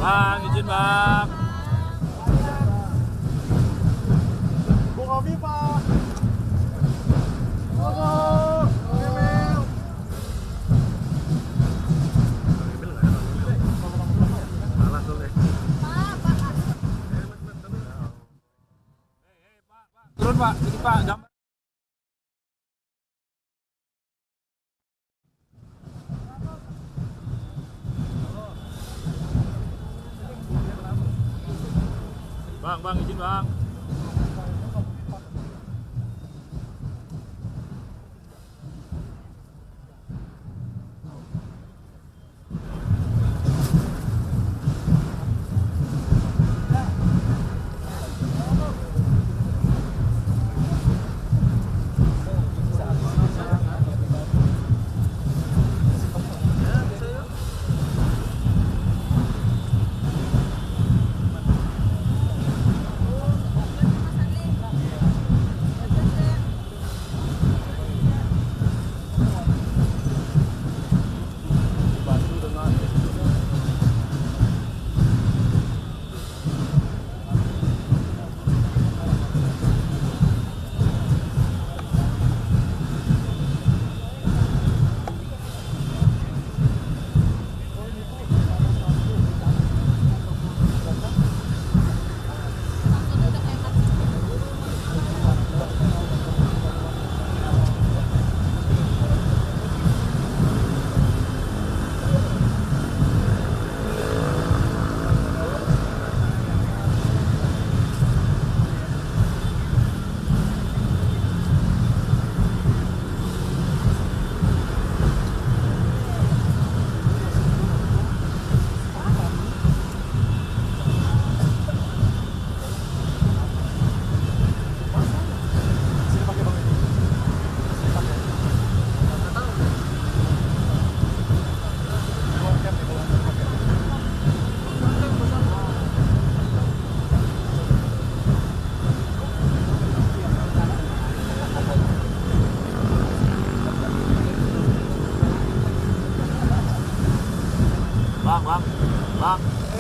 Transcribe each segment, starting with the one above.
Bang, izin bang. Bu Kopi Pak. Halo. Emil. Salah tuh deh. Turun pak, ini pak, gambar. Bang, izin bang.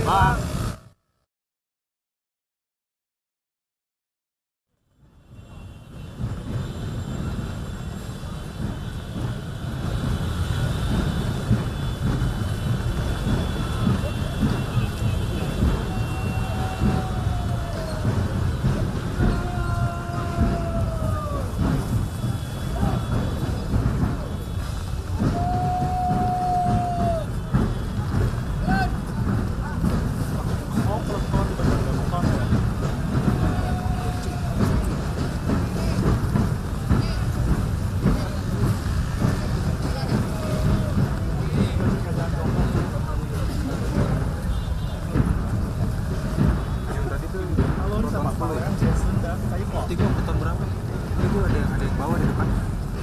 Bang. Tiga tahun berapa? Itu ada yang bawa di depan.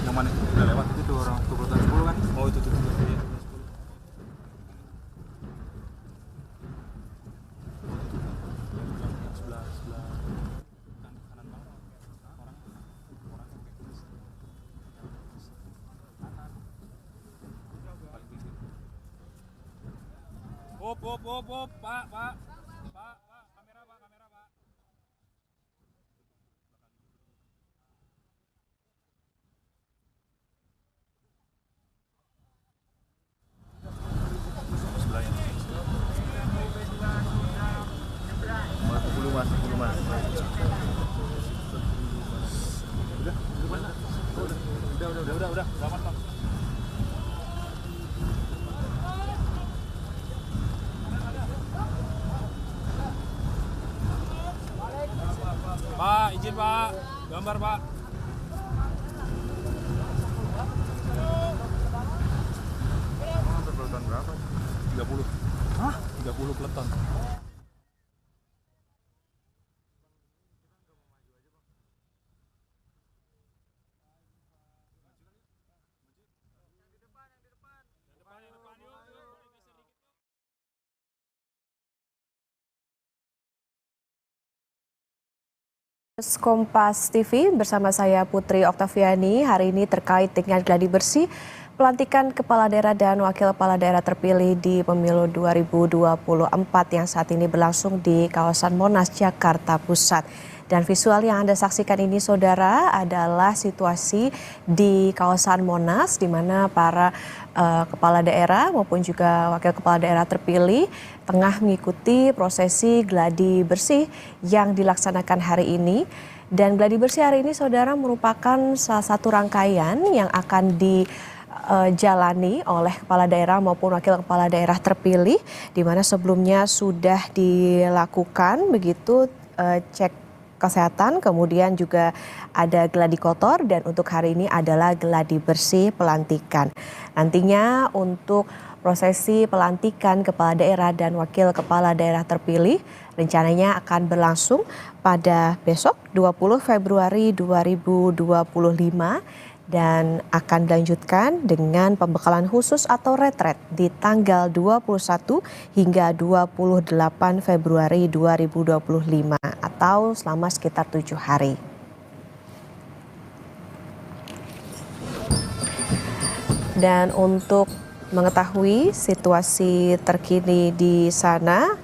Yang mana? Udah lewat itu tuh orang tuh 10 kan? Oh itu tuh. Iya. Sebelah kanan bawah. Orang. Op, pak, kamera pak. Masuk mas. Udah. Selamat bang. Pak, izin pak, gambar pak. Peleton berapa? 30. Hah? 30 peleton. Kompas TV bersama saya Putri Oktaviani hari ini terkait dengan gladi bersih pelantikan kepala daerah dan wakil kepala daerah terpilih di pemilu 2024 yang saat ini berlangsung di kawasan Monas, Jakarta Pusat. Dan visual yang Anda saksikan ini, saudara, adalah situasi di kawasan Monas di mana para kepala daerah maupun juga wakil kepala daerah terpilih tengah mengikuti prosesi gladi bersih yang dilaksanakan hari ini. Dan gladi bersih hari ini, saudara, merupakan salah satu rangkaian yang akan dijalani oleh kepala daerah maupun wakil kepala daerah terpilih, di mana sebelumnya sudah dilakukan begitu cek kesehatan, kemudian juga ada gladi kotor, dan untuk hari ini adalah gladi bersih pelantikan. Nantinya untuk prosesi pelantikan kepala daerah dan wakil kepala daerah terpilih rencananya akan berlangsung pada besok 20 Februari 2025 dan akan dilanjutkan dengan pembekalan khusus atau retret di tanggal 21 hingga 28 Februari 2025 atau selama sekitar 7 hari. Dan untuk mengetahui situasi terkini di sana,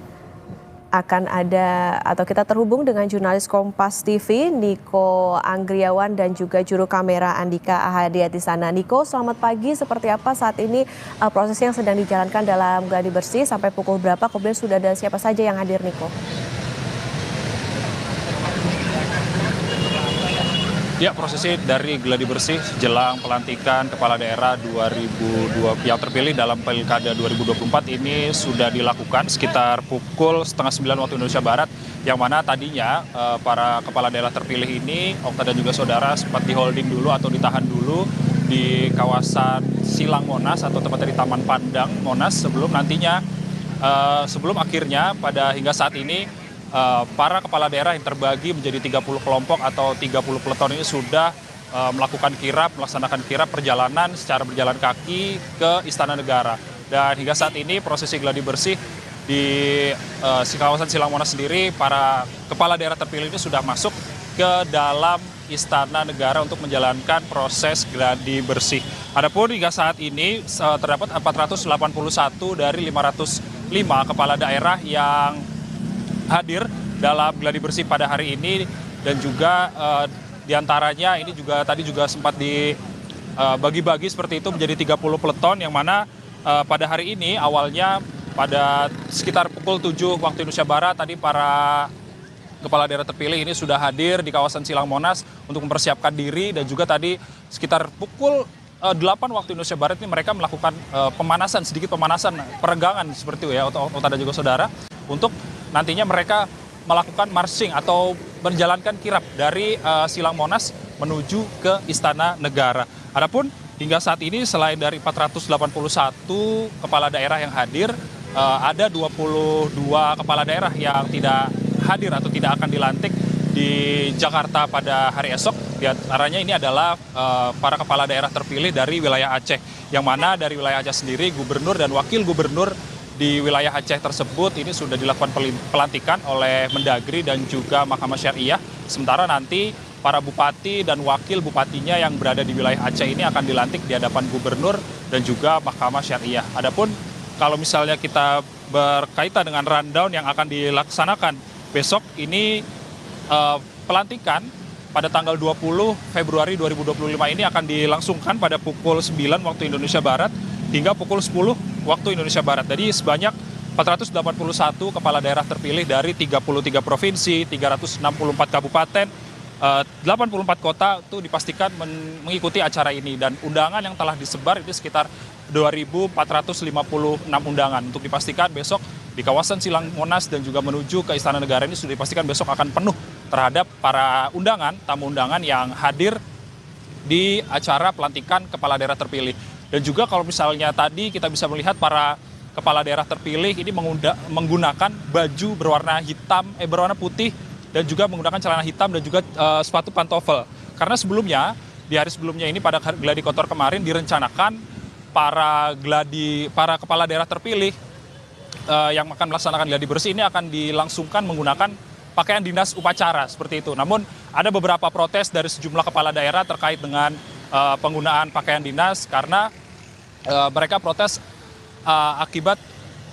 akan ada atau kita terhubung dengan jurnalis Kompas TV Niko Anggriawan dan juga juru kamera Andika Ahadiat di sana. Niko, selamat pagi. Seperti apa saat ini proses yang sedang dijalankan dalam gladi bersih, sampai pukul berapa? Kemudian sudah ada siapa saja yang hadir, Niko? Ya, prosesi dari gladi bersih jelang pelantikan kepala daerah 2002 yang terpilih dalam Pilkada 2024 ini sudah dilakukan sekitar pukul 8:30 waktu Indonesia Barat, yang mana tadinya para kepala daerah terpilih ini, Okta dan juga saudara, sempat di holding dulu atau ditahan dulu di kawasan Silang Monas atau tepatnya di Taman Pandang Monas sebelum nantinya sebelum akhirnya pada hingga saat ini para kepala daerah yang terbagi menjadi 30 kelompok atau 30 peleton ini sudah melaksanakan kirap perjalanan secara berjalan kaki ke Istana Negara. Dan hingga saat ini prosesi gladi bersih di kawasan Silang Monas sendiri, para kepala daerah terpilih ini sudah masuk ke dalam Istana Negara untuk menjalankan proses gladi bersih. Adapun hingga saat ini terdapat 481 dari 505 kepala daerah yang hadir dalam gladi bersih pada hari ini, dan juga diantaranya ini juga tadi juga sempat dibagi-bagi seperti itu menjadi 30 peleton, yang mana pada hari ini awalnya pada sekitar pukul 7 waktu Indonesia Barat tadi para kepala daerah terpilih ini sudah hadir di kawasan Silang Monas untuk mempersiapkan diri, dan juga tadi sekitar pukul 8 waktu Indonesia Barat ini mereka melakukan sedikit pemanasan peregangan seperti itu ya, Okta dan juga saudara, untuk nantinya mereka melakukan marching atau menjalankan kirap dari Silang Monas menuju ke Istana Negara. Adapun hingga saat ini selain dari 481 kepala daerah yang hadir, ada 22 kepala daerah yang tidak hadir atau tidak akan dilantik di Jakarta pada hari esok. Di antaranya ini adalah para kepala daerah terpilih dari wilayah Aceh, yang mana dari wilayah Aceh sendiri gubernur dan wakil gubernur di wilayah Aceh tersebut ini sudah dilakukan pelantikan oleh Mendagri dan juga Mahkamah Syariah. Sementara nanti para bupati dan wakil bupatinya yang berada di wilayah Aceh ini akan dilantik di hadapan gubernur dan juga Mahkamah Syariah. Adapun kalau misalnya kita berkaitan dengan rundown yang akan dilaksanakan besok ini, pelantikan pada tanggal 20 Februari 2025 ini akan dilangsungkan pada pukul 9 waktu Indonesia Barat hingga pukul 10 waktu Indonesia Barat. Jadi sebanyak 481 kepala daerah terpilih dari 33 provinsi, 364 kabupaten, 84 kota itu dipastikan mengikuti acara ini. Dan undangan yang telah disebar itu sekitar 2.456 undangan. Untuk dipastikan besok di kawasan Silang Monas dan juga menuju ke Istana Negara ini sudah dipastikan besok akan penuh terhadap para tamu undangan yang hadir di acara pelantikan kepala daerah terpilih. Dan juga kalau misalnya tadi kita bisa melihat para kepala daerah terpilih ini menggunakan baju berwarna putih, dan juga menggunakan celana hitam dan juga sepatu pantofel. Karena sebelumnya, di hari sebelumnya ini pada gladi kotor kemarin direncanakan para kepala daerah terpilih yang akan melaksanakan gladi bersih ini akan dilangsungkan menggunakan pakaian dinas upacara seperti itu. Namun ada beberapa protes dari sejumlah kepala daerah terkait dengan penggunaan pakaian dinas, karena mereka protes akibat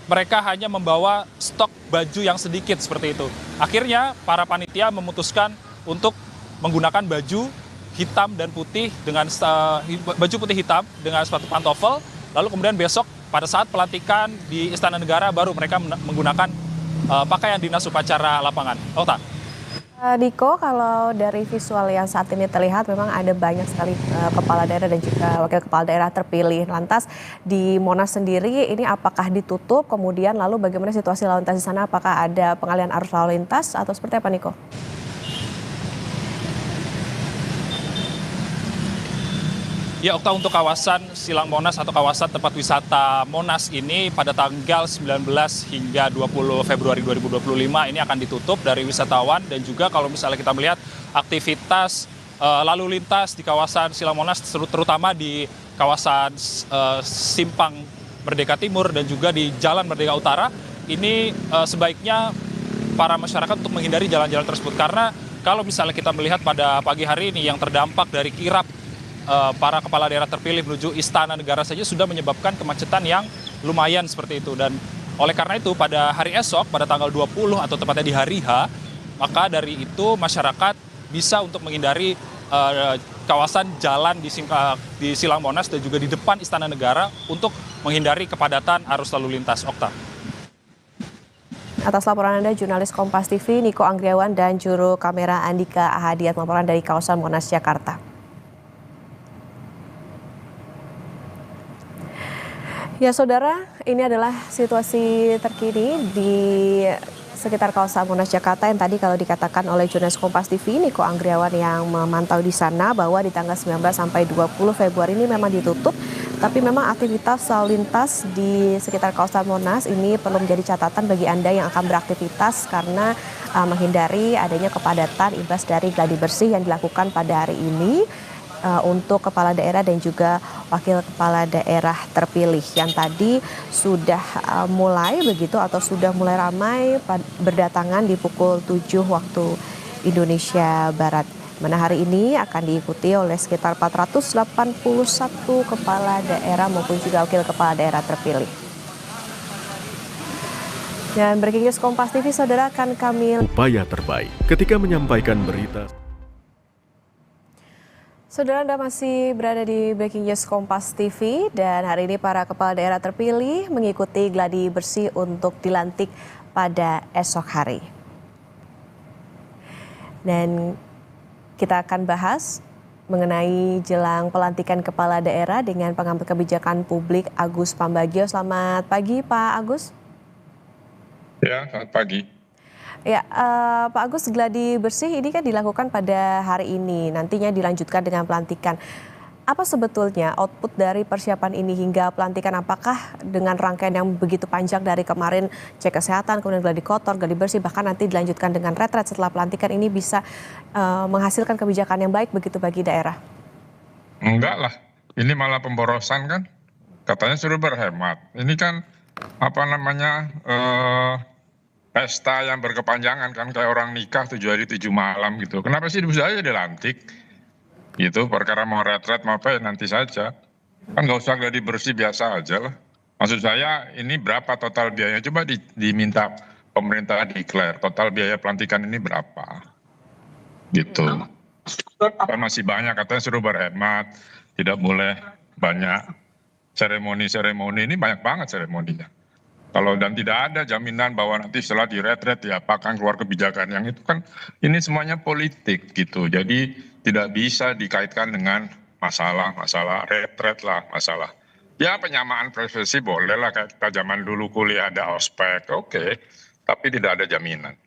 mereka hanya membawa stok baju yang sedikit seperti itu. Akhirnya para panitia memutuskan untuk menggunakan baju hitam dan putih dengan baju putih hitam dengan sepatu pantofel. Lalu kemudian besok pada saat pelantikan di Istana Negara baru mereka menggunakan pakaian dinas upacara lapangan. Okta. Diko, kalau dari visual yang saat ini terlihat memang ada banyak sekali kepala daerah dan juga wakil kepala daerah terpilih. Lantas di Monas sendiri ini apakah ditutup, kemudian lalu bagaimana situasi lalu lintas di sana? Apakah ada pengalihan arus lalu lintas atau seperti apa, Niko? Ya, Okta, untuk kawasan Silang Monas atau kawasan tempat wisata Monas ini pada tanggal 19 hingga 20 Februari 2025 ini akan ditutup dari wisatawan, dan juga kalau misalnya kita melihat aktivitas lalu lintas di kawasan Silang Monas terutama di kawasan Simpang Merdeka Timur dan juga di Jalan Merdeka Utara ini sebaiknya para masyarakat untuk menghindari jalan-jalan tersebut, karena kalau misalnya kita melihat pada pagi hari ini yang terdampak dari kirap para kepala daerah terpilih menuju Istana Negara saja sudah menyebabkan kemacetan yang lumayan seperti itu. Dan oleh karena itu pada hari esok, pada tanggal 20 atau tepatnya di hari H, maka dari itu masyarakat bisa untuk menghindari kawasan jalan di Silang Monas dan juga di depan Istana Negara untuk menghindari kepadatan arus lalu lintas. Okta. Atas laporan Anda, jurnalis Kompas TV Niko Anggriawan dan juru kamera Andika Ahadiat melaporkan dari kawasan Monas, Jakarta. Ya saudara, ini adalah situasi terkini di sekitar kawasan Monas, Jakarta yang tadi kalau dikatakan oleh jurnalis Kompas TV Niko Anggriawan yang memantau di sana bahwa di tanggal 19 sampai 20 Februari ini memang ditutup, tapi memang aktivitas lalu lintas di sekitar kawasan Monas ini perlu menjadi catatan bagi Anda yang akan beraktivitas karena menghindari adanya kepadatan imbas dari gladi bersih yang dilakukan pada hari ini untuk kepala daerah dan juga wakil kepala daerah terpilih yang tadi sudah mulai begitu atau sudah mulai ramai berdatangan di pukul 7 waktu Indonesia Barat. Mana hari ini akan diikuti oleh sekitar 481 kepala daerah maupun juga wakil kepala daerah terpilih. Dan Breaking News Kompas TV, saudara, akan kami upaya terbaik ketika menyampaikan berita. Saudara, Anda masih berada di Breaking News Kompas TV dan hari ini para kepala daerah terpilih mengikuti gladi bersih untuk dilantik pada esok hari. Dan kita akan bahas mengenai jelang pelantikan kepala daerah dengan pengambil kebijakan publik Agus Pambagio. Selamat pagi Pak Agus. Ya, selamat pagi. Ya, Pak Agus, gladi bersih ini kan dilakukan pada hari ini, nantinya dilanjutkan dengan pelantikan. Apa sebetulnya output dari persiapan ini hingga pelantikan? Apakah dengan rangkaian yang begitu panjang dari kemarin cek kesehatan, kemudian gladi kotor, gladi bersih, bahkan nanti dilanjutkan dengan retret setelah pelantikan ini bisa menghasilkan kebijakan yang baik begitu bagi daerah? Enggak lah, ini malah pemborosan kan. Katanya suruh berhemat. Ini kan pesta yang berkepanjangan kan, kayak orang nikah 7 hari 7 malam gitu. Kenapa sih bisa aja dilantik? Gitu, perkara mau retret mau apa ya nanti saja. Kan nggak usah gladi bersih, biasa aja lah. Maksud saya ini berapa total biayanya? Coba diminta pemerintah declare total biaya pelantikan ini berapa. Gitu. Kan masih banyak, katanya suruh berhemat, tidak boleh banyak seremoni, ini banyak banget seremoninya. Dan tidak ada jaminan bahwa nanti setelah diretret ya akan keluar kebijakan yang itu kan, ini semuanya politik gitu. Jadi tidak bisa dikaitkan dengan masalah retret lah, masalah. Ya penyamaan profesi boleh lah, kayak kita zaman dulu kuliah ada ospek, oke. Tapi tidak ada jaminan.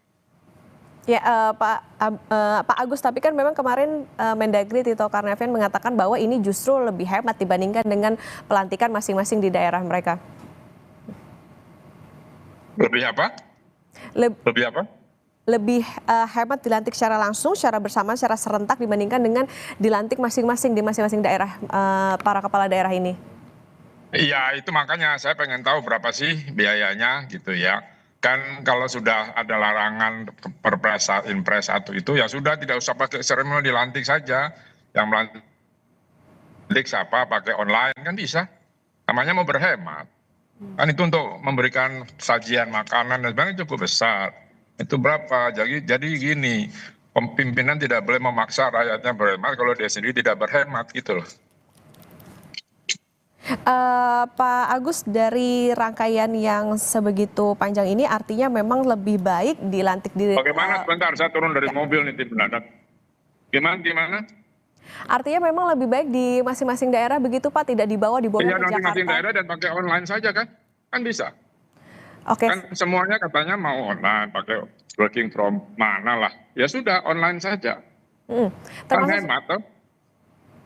Ya Pak Agus, tapi kan memang kemarin Mendagri Tito Karnavian mengatakan bahwa ini justru lebih hemat dibandingkan dengan pelantikan masing-masing di daerah mereka. Lebih apa? Lebih apa? Lebih hemat dilantik secara langsung, secara bersamaan, secara serentak dibandingkan dengan dilantik masing-masing di masing-masing daerah para kepala daerah ini. Iya, itu makanya saya pengen tahu berapa sih biayanya gitu ya. Kan kalau sudah ada larangan Perpres Impres 1 itu ya sudah, tidak usah pakai seremoni, dilantik saja. Yang melantik siapa pakai online kan bisa. Namanya mau berhemat. Kan itu untuk memberikan sajian makanan dan sebagainya cukup besar. Itu berapa? Jadi gini, pimpinan tidak boleh memaksa rakyatnya berhemat kalau dia sendiri tidak berhemat gitu loh. Pak Agus, dari rangkaian yang sebegitu panjang ini artinya memang lebih baik dilantik di... Bagaimana? Sebentar, saya turun dari mobil nih tim mendadak. Gimana? Artinya memang lebih baik di masing-masing daerah begitu Pak, tidak dibawa Iya, ke Jakarta. masing-masing daerah dan pakai online saja kan? Kan bisa. Oke. Kan semuanya katanya mau online, pakai working from mana lah. Ya sudah, online saja. Kan hemat toh.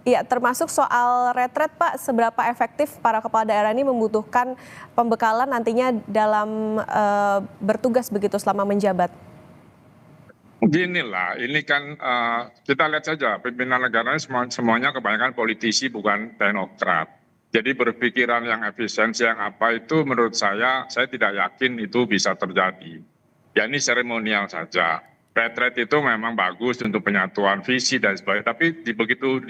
Iya, termasuk soal retret Pak, seberapa efektif para kepala daerah ini membutuhkan pembekalan nantinya dalam bertugas begitu selama menjabat? Ginilah, ini kan kita lihat saja pimpinan negara semuanya kebanyakan politisi bukan teknokrat. Jadi berpikiran yang efisiensi yang apa itu menurut saya tidak yakin itu bisa terjadi. Ya ini seremonial saja. Retret itu memang bagus untuk penyatuan visi dan sebagainya, tapi begitu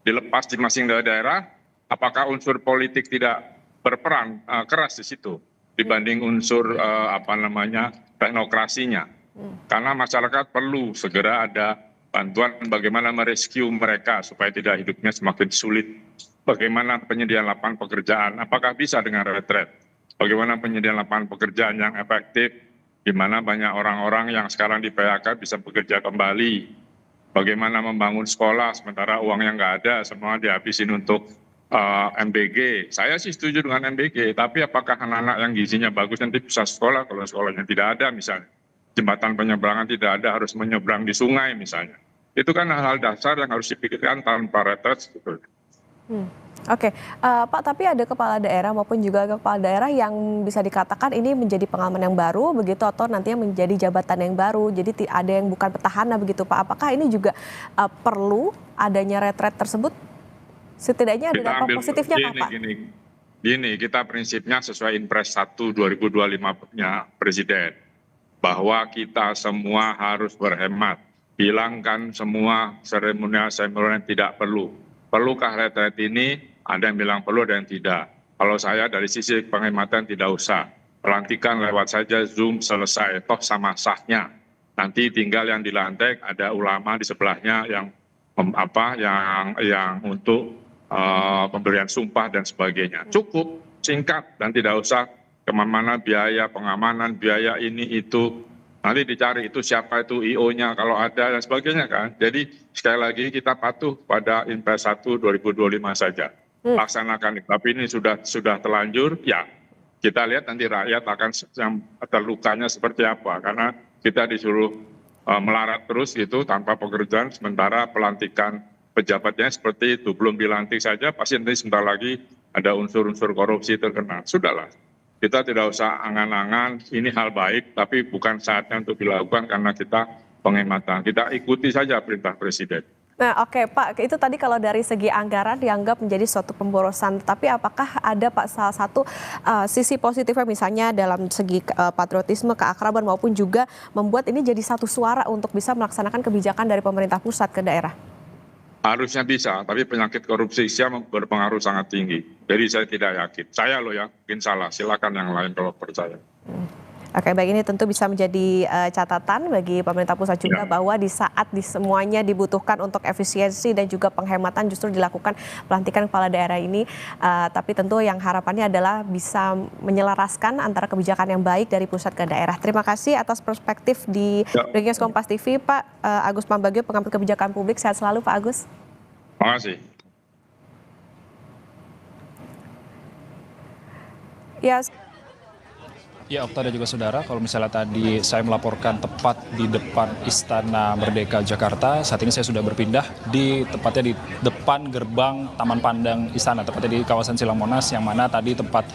dilepas di masing daerah, apakah unsur politik tidak berperan keras di situ dibanding unsur teknokrasinya? Karena masyarakat perlu segera ada bantuan bagaimana merescue mereka supaya tidak hidupnya semakin sulit. Bagaimana penyediaan lapangan pekerjaan? Apakah bisa dengan retret? Bagaimana penyediaan lapangan pekerjaan yang efektif? Di mana banyak orang-orang yang sekarang di PHK bisa bekerja kembali? Bagaimana membangun sekolah sementara uangnya nggak ada, semua dihabisin untuk MBG. Saya sih setuju dengan MBG, tapi apakah anak-anak yang gizinya bagus nanti bisa sekolah kalau sekolahnya tidak ada misalnya? Jembatan penyeberangan tidak ada, harus menyeberang di sungai misalnya. Itu kan hal-hal dasar yang harus dipikirkan tanpa retret. Oke, Pak, tapi ada kepala daerah maupun juga kepala daerah yang bisa dikatakan ini menjadi pengalaman yang baru begitu atau nantinya menjadi jabatan yang baru, jadi ada yang bukan petahana begitu Pak. Apakah ini juga perlu adanya retret tersebut? Setidaknya ada dampak positifnya Pak? Gini, kita prinsipnya sesuai Impres 1 2025-nya Presiden, bahwa kita semua harus berhemat, hilangkan semua seremonial yang tidak perlu. Perlukah retret ini? Ada yang bilang perlu, ada yang tidak. Kalau saya dari sisi penghematan tidak usah. Pelantikan lewat saja Zoom selesai, toh sama sahnya. Nanti tinggal yang dilantik ada ulama di sebelahnya yang untuk pemberian sumpah dan sebagainya. Cukup singkat dan tidak usah kemana-mana biaya pengamanan, biaya ini itu. Nanti dicari itu siapa itu IO-nya kalau ada dan sebagainya kan. Jadi sekali lagi kita patuh pada Impres 1 2025 saja. Laksanakan. Tapi ini sudah terlanjur, ya kita lihat nanti rakyat akan yang terlukanya seperti apa. Karena kita disuruh melarat terus gitu tanpa pekerjaan, sementara pelantikan pejabatnya seperti itu. Belum dilantik saja pasti nanti sebentar lagi ada unsur-unsur korupsi terkena. Sudahlah. Kita tidak usah angan-angan, ini hal baik, tapi bukan saatnya untuk dilakukan karena kita penghematan. Kita ikuti saja perintah Presiden. Nah oke Pak, itu tadi kalau dari segi anggaran dianggap menjadi suatu pemborosan. Tapi apakah ada Pak salah satu sisi positifnya misalnya dalam segi patriotisme, keakraban maupun juga membuat ini jadi satu suara untuk bisa melaksanakan kebijakan dari pemerintah pusat ke daerah? Harusnya bisa, tapi penyakit korupsi berpengaruh sangat tinggi. Jadi saya tidak yakin. Saya loh ya, mungkin salah. Silakan yang lain kalau percaya. Oke, baik, ini tentu bisa menjadi catatan bagi pemerintah pusat juga bahwa di saat semuanya dibutuhkan untuk efisiensi dan juga penghematan justru dilakukan pelantikan kepala daerah ini. Tapi tentu yang harapannya adalah bisa menyelaraskan antara kebijakan yang baik dari pusat ke daerah. Terima kasih atas perspektif di Breaking News Kompas TV, Pak Agus Pambagio, pengambil kebijakan publik. Sehat selalu Pak Agus. Terima kasih. Ya, Okta dan juga saudara, kalau misalnya tadi saya melaporkan tepat di depan Istana Merdeka Jakarta, saat ini saya sudah berpindah tepatnya di depan gerbang Taman Pandang Istana, tepatnya di kawasan Silang Monas, yang mana tadi tempat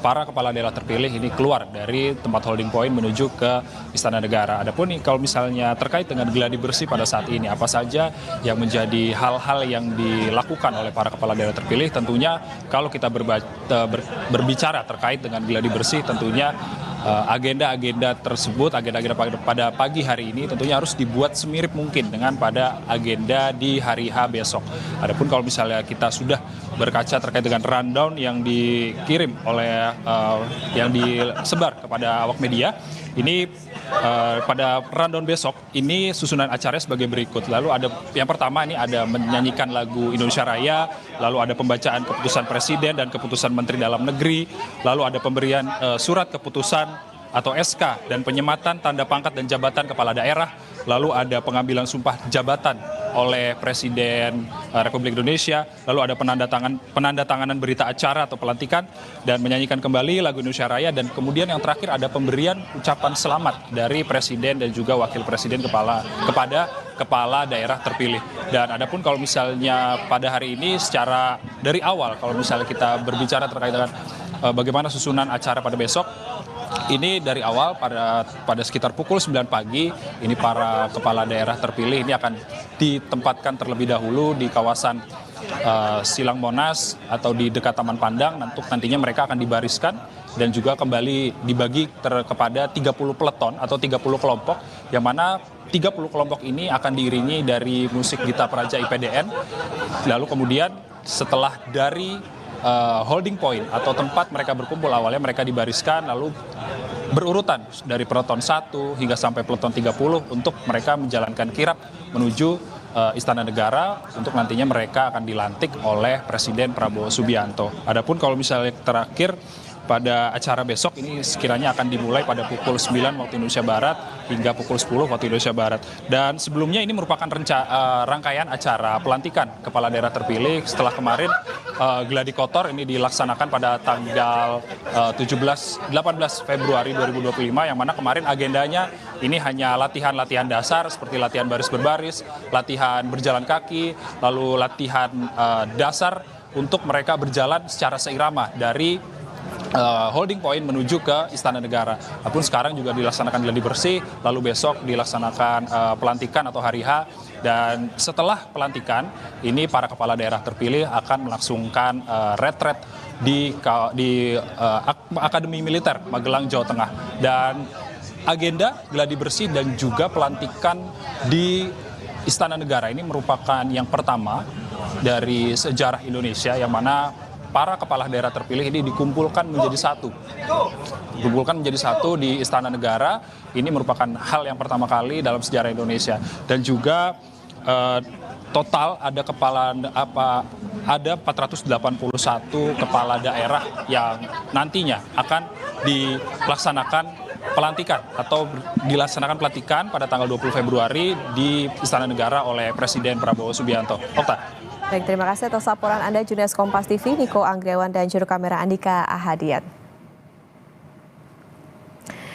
para kepala daerah terpilih ini keluar dari tempat holding point menuju ke Istana Negara. Adapun kalau misalnya terkait dengan gladi bersih pada saat ini, apa saja yang menjadi hal-hal yang dilakukan oleh para kepala daerah terpilih, tentunya kalau kita berbicara terkait dengan gladi bersih, tentunya agenda-agenda tersebut, agenda-agenda pada pagi hari ini tentunya harus dibuat semirip mungkin dengan pada agenda di hari H besok. Adapun kalau misalnya kita sudah berkaca terkait dengan rundown yang dikirim oleh yang disebar kepada awak media. Ini pada rundown besok ini susunan acaranya sebagai berikut. Lalu ada yang pertama ini ada menyanyikan lagu Indonesia Raya, lalu ada pembacaan keputusan Presiden dan keputusan Menteri Dalam Negeri, lalu ada pemberian surat keputusan atau SK dan penyematan tanda pangkat dan jabatan kepala daerah, lalu ada pengambilan sumpah jabatan oleh Presiden Republik Indonesia, lalu ada penandatanganan berita acara atau pelantikan dan menyanyikan kembali lagu Indonesia Raya, dan kemudian yang terakhir ada pemberian ucapan selamat dari Presiden dan juga Wakil Presiden kepada kepala daerah terpilih. Dan adapun kalau misalnya pada hari ini secara dari awal kalau misalnya kita berbicara terkait dengan bagaimana susunan acara pada besok, ini dari awal pada sekitar pukul 9 pagi ini para kepala daerah terpilih ini akan ditempatkan terlebih dahulu di kawasan Silang Monas atau di dekat Taman Pandang. Nantinya mereka akan dibariskan dan juga kembali dibagi kepada 30 peleton atau 30 kelompok, yang mana 30 kelompok ini akan diiringi dari musik Gita Praja IPDN. Lalu kemudian setelah dari holding point atau tempat mereka berkumpul, awalnya mereka dibariskan lalu berurutan dari peleton 1 hingga sampai peleton 30 untuk mereka menjalankan kirap menuju Istana Negara untuk nantinya mereka akan dilantik oleh Presiden Prabowo Subianto. Adapun kalau misalnya terakhir pada acara besok ini sekiranya akan dimulai pada pukul 9 waktu Indonesia Barat hingga pukul 10 waktu Indonesia Barat. Dan sebelumnya ini merupakan rangkaian acara pelantikan kepala daerah terpilih setelah kemarin gladi kotor ini dilaksanakan pada tanggal 18 Februari 2025, yang mana kemarin agendanya ini hanya latihan-latihan dasar seperti latihan baris berbaris, latihan berjalan kaki, lalu latihan dasar untuk mereka berjalan secara seirama dari holding point menuju ke Istana Negara. Adapun sekarang juga dilaksanakan gladi bersih, lalu besok dilaksanakan pelantikan atau hari H, dan setelah pelantikan ini para kepala daerah terpilih akan melangsungkan retret di Akademi Militer Magelang, Jawa Tengah. Dan agenda gladi bersih dan juga pelantikan di Istana Negara ini merupakan yang pertama dari sejarah Indonesia, yang mana para kepala daerah terpilih ini dikumpulkan menjadi satu. Di Istana Negara. Ini merupakan hal yang pertama kali dalam sejarah Indonesia. Dan juga total ada 481 kepala daerah yang nantinya akan dilaksanakan pelantikan atau dilaksanakan pelantikan pada tanggal 20 Februari di Istana Negara oleh Presiden Prabowo Subianto. Okta. Baik, terima kasih atas laporan Anda, jurnalis Kompas TV, Niko Anggrewan, dan juru kamera Andika Ahadian.